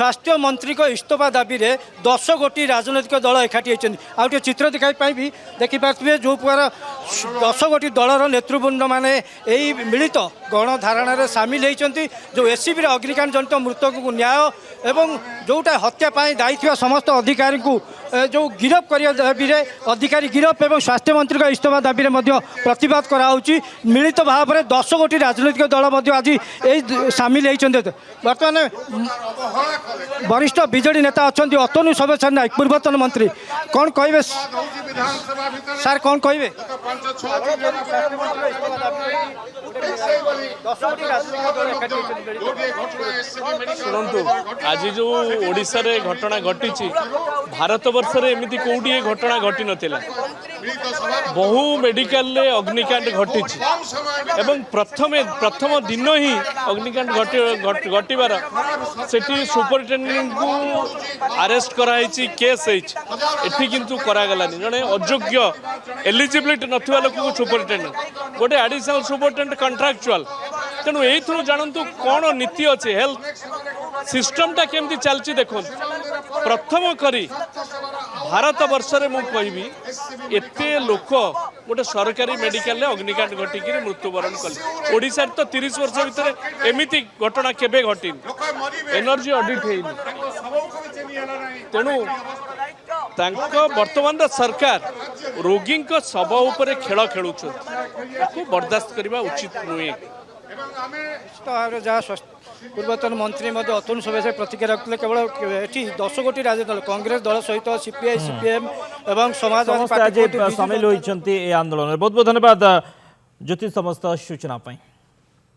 स्वास्थ्य मंत्री को इस्तीफा दाबी रे 10 गोटी राजनैतिक दल एकाठी होती आउ चित्र देखाई देखिपे जो प्रकार 10 गोटी दलर नेतृवृंद मैंने यही मिलित गणधारणा सामिल होती जो एससीबी अग्निकांड जनित मृतक को न्याय एवं जोटा हत्या दायी थी समस्त अधिकारी को जो गिरफ करने दाबी अधिकारी गिरफ एवं स्वास्थ्य मंत्री का इस्तीफा दाबी प्रतिवाद कराऊँगी मिलित भाव में 10 गोटी राजनैतिक दल आज यही सामिल होती बर्तमान वरिष्ठ विजेडी नेता अच्छा अतनु सर्वेश्वर नायक पूर्वतन मंत्री कौन कहे सार कौन कहे शुणु आज जो ओडिशा रे घटना घटी भारत वर्ष रे एमती कोटी घटना घटी नथिला बहु मेडिकल रे अग्निकांड घटी एवं प्रथम दिन ही अग्निकांड घटवार सेठी सुपरिटेडेंट को अरेस्ट कराई केस एठी किंतु करागलानी जड़े अयोग्य एलिजिबिलिटी नथिबा लोक को सुपरिटेडेंट गोटे एडिशनल सुपरिटेडेंट कंट्राक्चुअल तेणु यही जानतु कौन नीति अच्छे हेल्थ सिस्टमटा केमती चलती देखो प्रथम करी भारत वर्ष रे मु कहबी एते लोक गोटे सरकारी मेडिकल अग्निकांड घटिक मृत्युवरण कले ओडिशा तो 30 वर्ष भितर एमिति घटना केबे घटी एनर्जी ऑडिट है तेणु वर्तमान सरकार रोगी शव उपर खेल खेलुं बर्दास्त करने उचित नुहे जहाँ पूर्वतन मंत्री अतुल सर्वेश्वर प्रतिक्रिया रखते केवल ये 10 गोटी राजनीतिक दल कांग्रेस दल सहित सीपीआई सीपीएम एवं समाजवादी पार्टी सामिल होती आंदोलन बहुत बहुत धन्यवाद ज्योति समस्त सूचना।